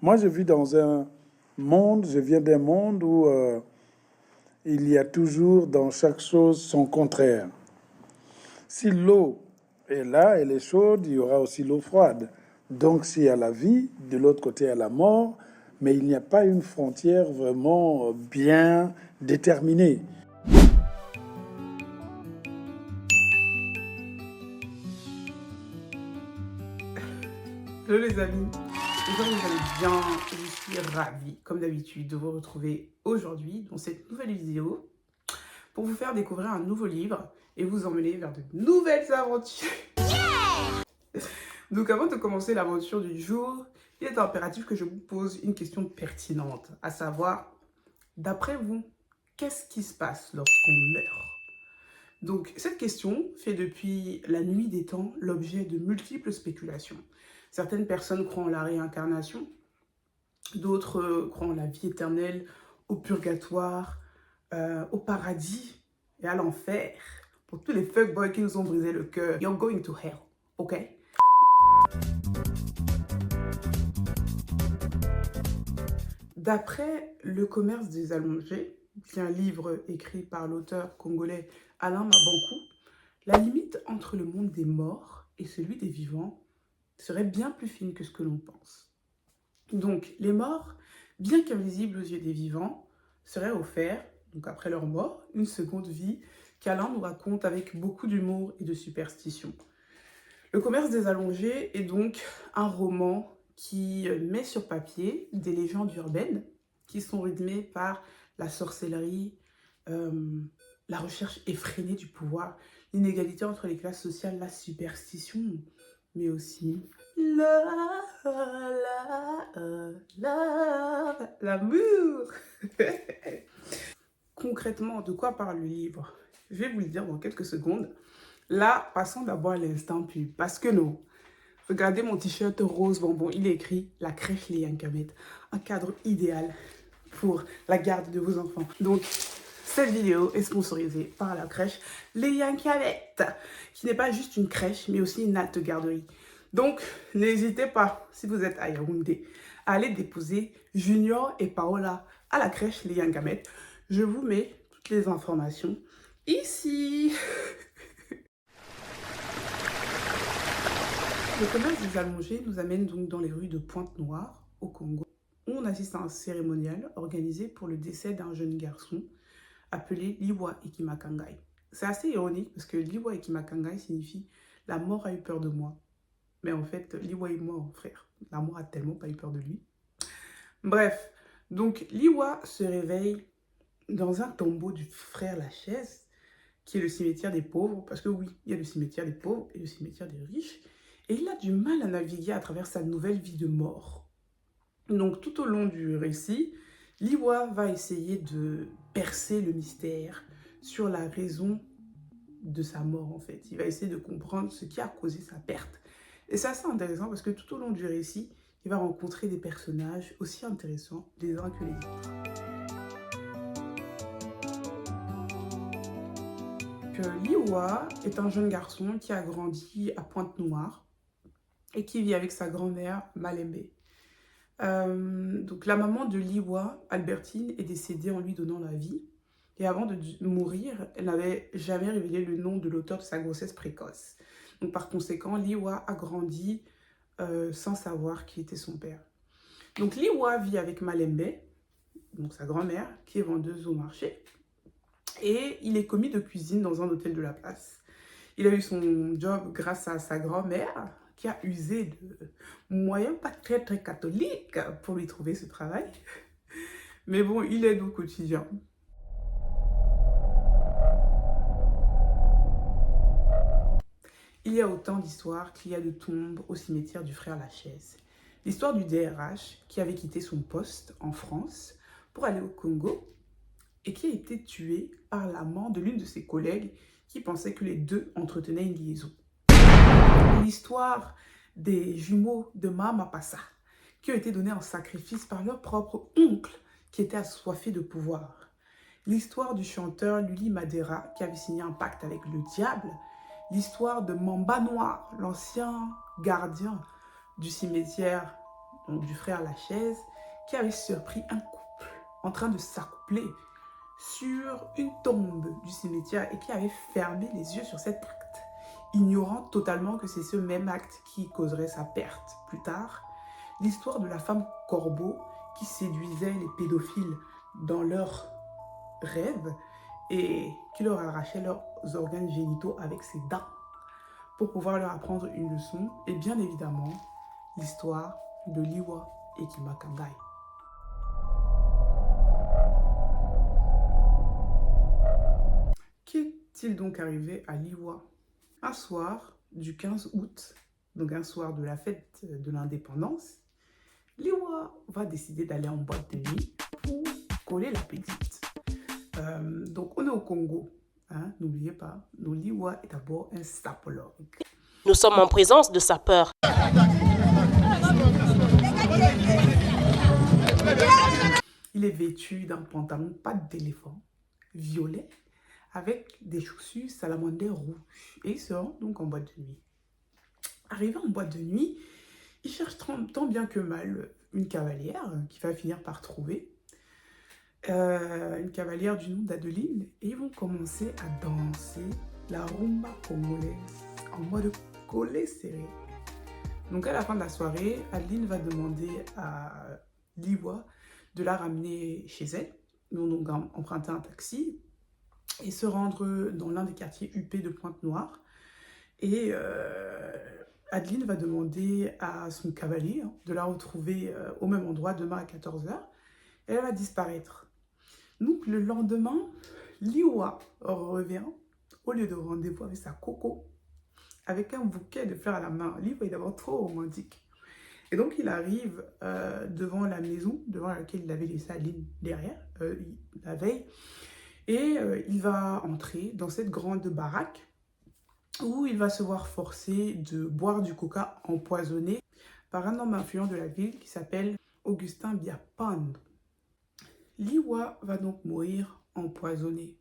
Moi, je vis dans un monde, je viens d'un monde où il y a toujours dans chaque chose son contraire. Si l'eau est là, elle est chaude, il y aura aussi l'eau froide. Donc s'il y a la vie, de l'autre côté il y a la mort, mais il n'y a pas une frontière vraiment bien déterminée. Hello les amis, j'espère que vous allez bien, je suis ravie comme d'habitude de vous retrouver aujourd'hui dans cette nouvelle vidéo pour vous faire découvrir un nouveau livre et vous emmener vers de nouvelles aventures. Donc avant de commencer l'aventure du jour, il est impératif que je vous pose une question pertinente, à savoir, d'après vous, qu'est-ce qui se passe lorsqu'on meurt? Donc, cette question fait depuis la nuit des temps l'objet de multiples spéculations. Certaines personnes croient en la réincarnation, d'autres croient en la vie éternelle, au purgatoire, au paradis et à l'enfer. Pour tous les fuckboys qui nous ont brisé le cœur, you're going to hell, ok? D'après Le Commerce des Allongés, qui est un livre écrit par l'auteur congolais Alain Mabankou, la limite entre le monde des morts et celui des vivants serait bien plus fine que ce que l'on pense. Donc, les morts, bien qu'invisibles aux yeux des vivants, seraient offerts, donc après leur mort, une seconde vie qu'Alain nous raconte avec beaucoup d'humour et de superstition. Le Commerce des Allongés est donc un roman qui met sur papier des légendes urbaines qui sont rythmées par la sorcellerie, la recherche effrénée du pouvoir, l'inégalité entre les classes sociales, la superstition, mais aussi l'amour. Concrètement, de quoi parle le livre? Je vais vous le dire dans quelques secondes. Là, passons d'abord à l'instant pub, parce que non. Regardez mon t-shirt rose bonbon, il est écrit « La crèche Les Yankamettes », un cadre idéal pour la garde de vos enfants. Donc, cette vidéo est sponsorisée par la crèche Les Yankamettes, qui n'est pas juste une crèche, mais aussi une halte garderie. Donc, n'hésitez pas, si vous êtes à Yaoundé, à aller déposer Junior et Paola à la crèche Les Yankamettes. Je vous mets toutes les informations ici. Le Commerce des Allongés nous amène donc dans les rues de Pointe-Noire, au Congo, où on assiste à un cérémonial organisé pour le décès d'un jeune garçon appelé Liwa Ekimakangai. C'est assez ironique parce que Liwa Ekimakangai signifie « la mort a eu peur de moi ». Mais en fait, Liwa est mort, frère. La mort a tellement pas eu peur de lui. Bref, donc Liwa se réveille dans un tombeau du frère Lachaise, qui est le cimetière des pauvres, parce que oui, il y a le cimetière des pauvres et le cimetière des riches, et il a du mal à naviguer à travers sa nouvelle vie de mort. Donc tout au long du récit, Liwa va essayer de percer le mystère sur la raison de sa mort en fait. Il va essayer de comprendre ce qui a causé sa perte. Et c'est assez intéressant parce que tout au long du récit, il va rencontrer des personnages aussi intéressants les uns que les autres. Liwa est un jeune garçon qui a grandi à Pointe-Noire et qui vit avec sa grand-mère Malembe. Donc la maman de Liwa, Albertine, est décédée en lui donnant la vie. Et avant de mourir, elle n'avait jamais révélé le nom de l'auteur de sa grossesse précoce. Donc par conséquent, Liwa a grandi sans savoir qui était son père. Donc Liwa vit avec Malembe, donc sa grand-mère, qui est vendeuse au marché. Et il est commis de cuisine dans un hôtel de la place. Il a eu son job grâce à sa grand-mère, qui a usé de moyens pas très catholiques pour lui trouver ce travail. Mais bon, il aide au quotidien. Il y a autant d'histoires qu'il y a de tombes au cimetière du frère Lachaise. L'histoire du DRH qui avait quitté son poste en France pour aller au Congo et qui a été tué par l'amant de l'une de ses collègues qui pensait que les deux entretenaient une liaison. L'histoire des jumeaux de Mama Passa qui ont été donnés en sacrifice par leur propre oncle qui était assoiffé de pouvoir. L'histoire du chanteur Luli Madera qui avait signé un pacte avec le diable. L'histoire de Mamba Noir, l'ancien gardien du cimetière donc du frère Lachaise, qui avait surpris un couple en train de s'accoupler sur une tombe du cimetière et qui avait fermé les yeux sur cet acte, ignorant totalement que c'est ce même acte qui causerait sa perte plus tard. L'histoire de la femme corbeau qui séduisait les pédophiles dans leurs rêves et qui leur arrachait leurs organes génitaux avec ses dents pour pouvoir leur apprendre une leçon, et bien évidemment l'histoire de Liwa et Kimakangai. Qu'est-il donc arrivé à Liwa? Un soir du 15 août, donc un soir de la fête de l'indépendance, Liwa va décider d'aller en boîte de nuit pour coller la petite. Donc on est au Congo, hein, n'oubliez pas, Liwa est d'abord un sapologue. Nous sommes en présence de sapeurs. Il est vêtu d'un pantalon pattes d'éléphant, violet, avec des chaussures salamandre rouges. Et il se rend donc en boîte de nuit. Arrivé en boîte de nuit, il cherche tant bien que mal une cavalière qu'il va finir par trouver. Une cavalière du nom d'Adeline. Et ils vont commencer à danser la rumba congolaise en mode collé serré. Donc à la fin de la soirée, Adeline va demander à Liwa de la ramener chez elle. Donc emprunter un taxi et se rendre dans l'un des quartiers huppés de Pointe-Noire. Et Adeline va demander à son cavalier de la retrouver au même endroit demain à 14 h. Et elle va disparaître. Donc le lendemain, Liwa revient au lieu de rendez-vous avec sa coco, avec un bouquet de fleurs à la main. Liwa est d'abord trop romantique. Et donc il arrive devant la maison, devant laquelle il avait laissé Adeline derrière, la veille. Et il va entrer dans cette grande baraque où il va se voir forcé de boire du coca empoisonné par un homme influent de la ville qui s'appelle Augustin Biapand. Liwa va donc mourir empoisonné.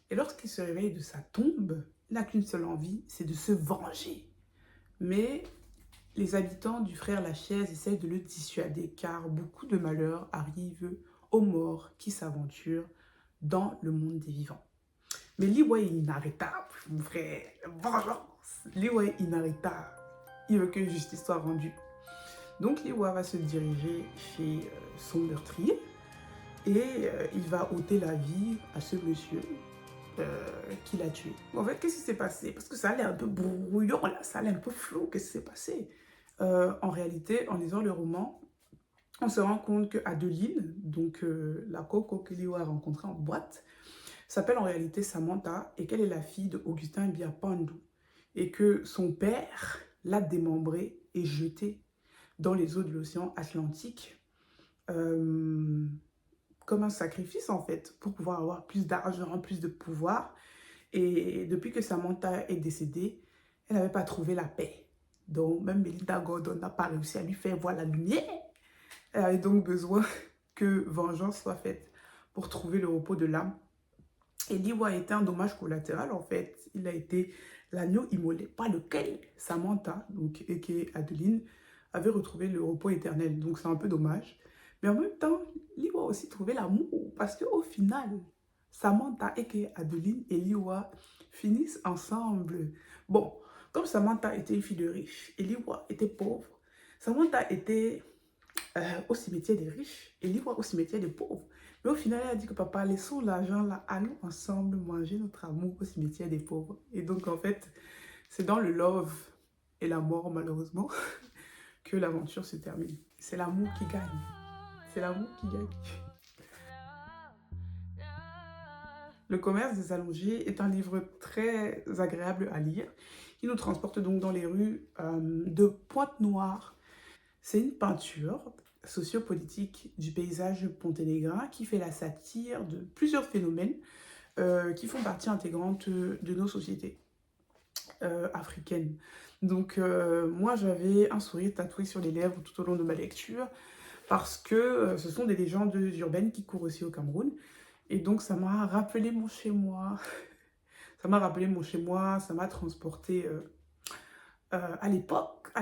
Et lorsqu'il se réveille de sa tombe, il n'a qu'une seule envie, c'est de se venger. Mais les habitants du frère Lachaise essayent de le dissuader car beaucoup de malheurs arrivent aux morts qui s'aventurent dans le monde des vivants. Mais Liwa est inarrêtable, mon frère. Vengeance. Liwa est inarrêtable. Il veut que justice soit rendue. Donc Liwa va se diriger chez son meurtrier et il va ôter la vie à ce monsieur qui l'a tué. En fait, qu'est-ce qui s'est passé? Parce que ça allait un peu brouillon, là, ça allait un peu flou. Qu'est-ce qui s'est passé? En réalité, en lisant le roman, on se rend compte que Adeline, donc la coco que Liwa a rencontrée en boîte, s'appelle en réalité Samantha et qu'elle est la fille de Augustin Biapandu et que son père l'a démembrée et jetée dans les eaux de l'océan Atlantique comme un sacrifice en fait pour pouvoir avoir plus d'argent, plus de pouvoir. Et depuis que Samantha est décédée, elle n'avait pas trouvé la paix. Donc même Melinda Gordon n'a pas réussi à lui faire voir la lumière. Elle avait donc besoin que vengeance soit faite pour trouver le repos de l'âme. Et Liwa a été un dommage collatéral en fait. Il a été l'agneau immolé par lequel Samantha, donc et Adeline, avait retrouvé le repos éternel. Donc c'est un peu dommage. Mais en même temps, Liwa a aussi trouvé l'amour. Parce qu'au final, Samantha et Adeline et Liwa finissent ensemble. Bon, comme Samantha était une fille de riche et Liwa était pauvre, Samantha était au cimetière des riches et Liwa au cimetière des pauvres. Mais au final, elle a dit que papa, laissons l'argent là, allons ensemble manger notre amour au cimetière des pauvres. Et donc en fait, c'est dans le love et la mort malheureusement que l'aventure se termine. C'est l'amour qui gagne. C'est l'amour qui gagne. Le commerce des allongés est un livre très agréable à lire. Il nous transporte donc dans les rues de Pointe-Noire. C'est une peinture sociopolitique du paysage ponténégrin qui fait la satire de plusieurs phénomènes qui font partie intégrante de nos sociétés africaines. Donc moi j'avais un sourire tatoué sur les lèvres tout au long de ma lecture parce que ce sont des légendes urbaines qui courent aussi au Cameroun. Et donc ça m'a rappelé mon chez-moi. Ça m'a rappelé mon chez-moi, ça m'a transporté à l'époque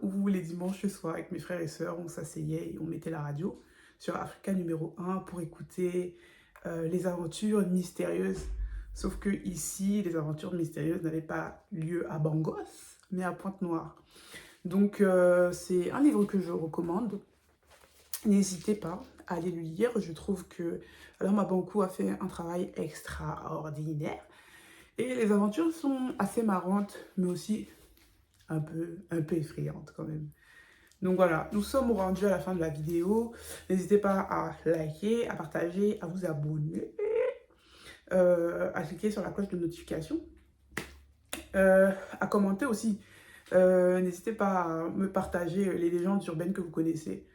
où les dimanches soirs, avec mes frères et sœurs, on s'asseyait et on mettait la radio sur Africa numéro 1 pour écouter les aventures mystérieuses. Sauf que ici, les aventures mystérieuses n'avaient pas lieu à Bangos, mais à Pointe-Noire. Donc, c'est un livre que je recommande. N'hésitez pas à aller le lire. Je trouve que alors Mabankou a fait un travail extraordinaire. Et les aventures sont assez marrantes, mais aussi un peu effrayantes quand même. Donc voilà, nous sommes rendus à la fin de la vidéo. N'hésitez pas à liker, à partager, à vous abonner, à cliquer sur la cloche de notification, à commenter aussi. N'hésitez pas à me partager les légendes urbaines que vous connaissez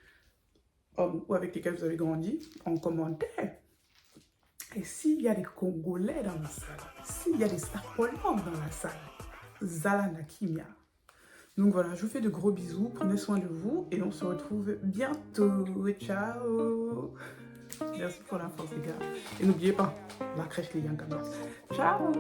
ou avec lesquelles vous avez grandi en commentaire. Et s'il y a des Congolais dans la salle, s'il y a des Sakolans dans la salle, Zala Nakimia. Donc voilà, je vous fais de gros bisous, prenez soin de vous et on se retrouve bientôt. Ciao. Merci pour l'info, les gars. Et n'oubliez pas, la crèche les Yangamas. Ciao.